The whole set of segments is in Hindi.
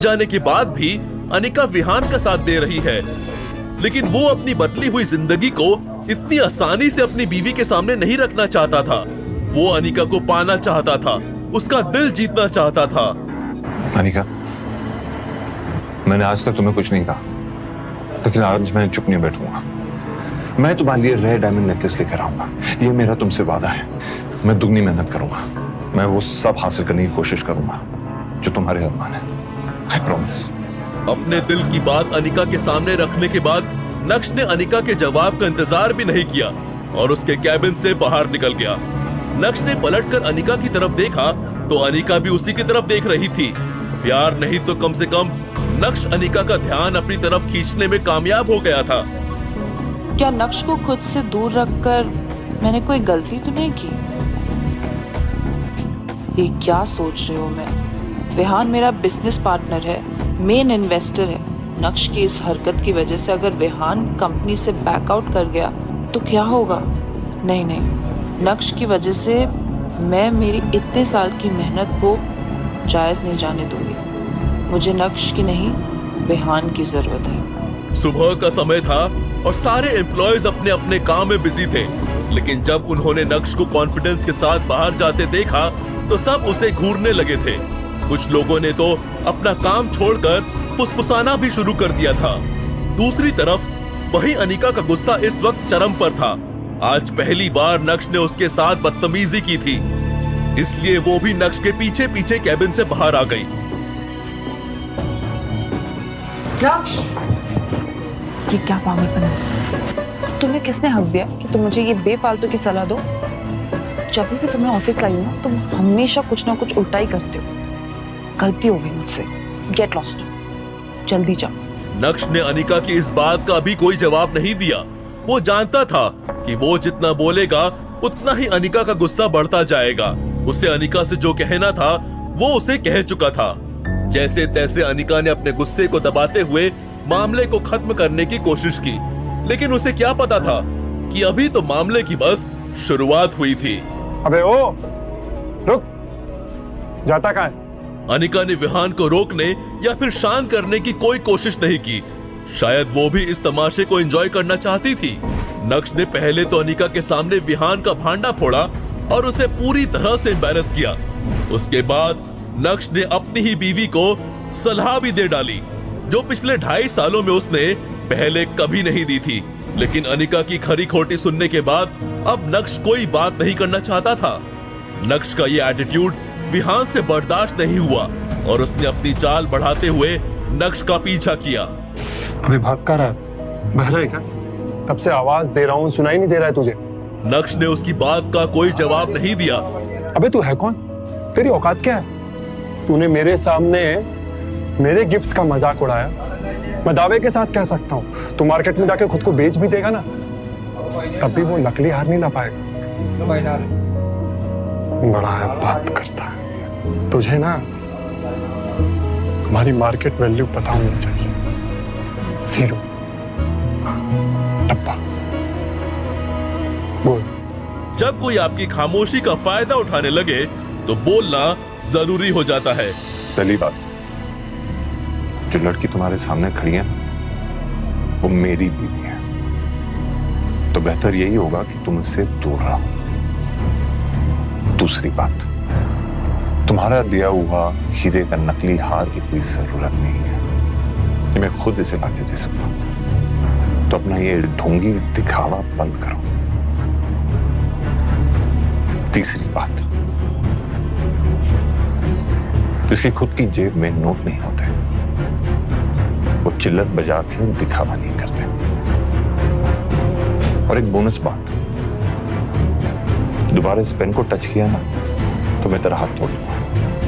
जाने के बाद भी अनिका विहान का साथ दे रही है, लेकिन वो अपनी बदली हुई जिंदगी को इतनी आसानी से अपनी बीवी के सामने नहीं रखना चाहता था। वो अनिका को पाना चाहता था, उसका दिल जीतना चाहता था। अनिका, मैंने आज तक तुम्हें कुछ नहीं कहा, लेकिन आज मैं चुप नहीं बैठूंगा। मैं तुम्हारे लिए रेड डायमंड नेकलेस लेकर आऊंगा। ये मेरा तुमसे वादा है। मैं दुगनी मेहनत करूंगा। मैं वो सब हासिल करने की कोशिश करूंगा जो तुम्हारे अरमान है। I promise. अपने दिल की बात अनिका के सामने रखने के बाद नक्श ने अनिका के जवाब का इंतजार भी नहीं किया और उसके कैबिन से बाहर निकल गया। नक्श ने पलटकर अनिका की तरफ देखा तो अनिका भी उसी की तरफ देख रही थी। प्यार नहीं तो कम से कम नक्श अनिका का ध्यान अपनी तरफ खींचने में कामयाब हो गया था। क्या नक्श को खुद से दूर रखकर मैंने कोई गलती तो नहीं की? ये क्या सोच रही हूँ मैं? विहान मेरा बिजनेस पार्टनर है, मेन इन्वेस्टर है। नक्श की इस हरकत की वजह से अगर विहान कंपनी से बैकआउट कर गया तो क्या होगा? नहीं नहीं, नक्श की वजह से मैं मेरी इतने साल की मेहनत को जायज नहीं जाने दूंगी। मुझे नक्श की नहीं, विहान की जरूरत है। सुबह का समय था और सारे एम्प्लॉयज अपने अपने काम में बिजी थे, लेकिन जब उन्होंने नक्श को कॉन्फिडेंस के साथ बाहर जाते देखा तो सब उसे घूरने लगे थे। कुछ लोगों ने तो अपना काम छोड़कर फुसफुसाना भी शुरू कर दिया था। दूसरी तरफ वही अनिका का गुस्सा इस वक्त चरम पर था। आज पहली बार नक्श ने उसके साथ बदतमीजी की थी, इसलिए वो भी नक्श के पीछे पीछे कैबिन से बाहर आ गई। नक्श, ये क्या पागलपन है? तुम्हें किसने हक दिया कि तुम मुझे ये बेफालतू की सलाह दो? जब भी तुम्हें ऑफिस लाई ना, तुम हमेशा कुछ ना कुछ उल्टा ही करते हो। गलती हो गई मुझसे। गेट लॉस्ट, जल्दी जाओ। नक्श ने अनिका की इस बात का भी कोई जवाब नहीं दिया। वो जानता था कि वो जितना बोलेगा उतना ही अनिका का गुस्सा बढ़ता जाएगा। उसे अनिका से जो कहना था वो उसे कह चुका था। जैसे तैसे अनिका ने अपने गुस्से को दबाते हुए मामले को खत्म करने की कोशिश की, लेकिन उसे क्या पता था कि अभी तो मामले की बस शुरुआत हुई थी। अबे ओ, रुक, जाता कहाँ है? अनिका ने विहान को रोकने या फिर शांत करने की कोई कोशिश नहीं की। शायद वो भी इस तमाशे को एंजॉय करना चाहती थी। नक्श ने पहले तो अनिका के सामने विहान का भांडा फोड़ा और उसे पूरी तरह से एम्बैरस किया। उसके बाद नक्श ने अपनी ही बीवी को सलाह भी दे डाली, जो पिछले 2.5 सालों में उसने पहले कभी नहीं दी थी। लेकिन अनिका की खरी खोटी सुनने के बाद अब नक्श कोई बात नहीं करना चाहता था। नक्श का ये एटीट्यूड विहान से बर्दाश्त नहीं हुआ और उसने अपनी चाल बढ़ाते हुए नक्श का पीछा किया। अभी भाग कर रहा है? बहरा है क्या? तब से आवाज दे रहा हूँ, सुनाई नहीं दे रहा है तुझे? नक्श ने उसकी बात का कोई जवाब नहीं दिया। अबे तू है कौन? तेरी औकात क्या है? तूने मेरे सामने मेरे गिफ्ट का मजाक उड़ाया। मैं दावे के साथ कह सकता हूँ तू मार्केट में जाके खुद को बेच भी देगा ना, तब भी वो नकली हार नहीं ला पाएगा। बड़ा है बात करता है। तुझे ना हमारी मार्केट वैल्यू पता होनी चाहिए। 0 डब्बा। बोल। जब कोई आपकी खामोशी का फायदा उठाने लगे तो बोलना जरूरी हो जाता है। पहली बात, जो लड़की तुम्हारे सामने खड़ी है वो मेरी बीवी है, तो बेहतर यही होगा कि तुम उससे दूर रहो। दूसरी बात, तुम्हारा दिया हुआ हीरे का नकली हार की कोई जरूरत नहीं है, कि मैं खुद इसे लाके दे सकता हूं। तो अपना ये ढोंगी दिखावा बंद करो। तीसरी बात, जिसकी खुद की जेब में नोट नहीं होते वो चिल्लत बजा के दिखावा नहीं करते। और एक बोनस बात, दोबारा इस पेन को टच किया ना तो मैं तेरा हाथ तोड़ दूंगा।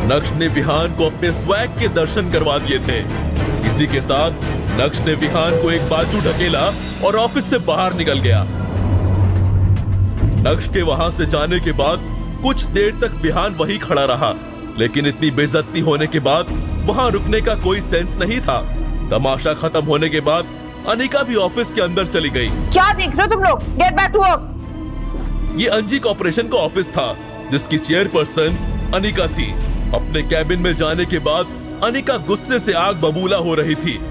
नक्श ने विहान को अपने स्वैग के दर्शन करवा दिए थे। इसी के साथ नक्श ने विहान को एक बाजू ढकेला और ऑफिस से बाहर निकल गया। नक्श के वहां से जाने के बाद कुछ देर तक विहान वहीं खड़ा रहा, लेकिन इतनी बेइज्जती होने के बाद वहां रुकने का कोई सेंस नहीं था। तमाशा खत्म होने के बाद अनिका भी ऑफिस के अंदर चली गई। क्या देख रहे हो तुम लोग? Get back to work. ये अंजी कॉर्पोरेशन का ऑफिस था जिसकी चेयरपर्सन अनिका थी। अपने कैबिन में जाने के बाद अनिका गुस्से से आग बबूला हो रही थी।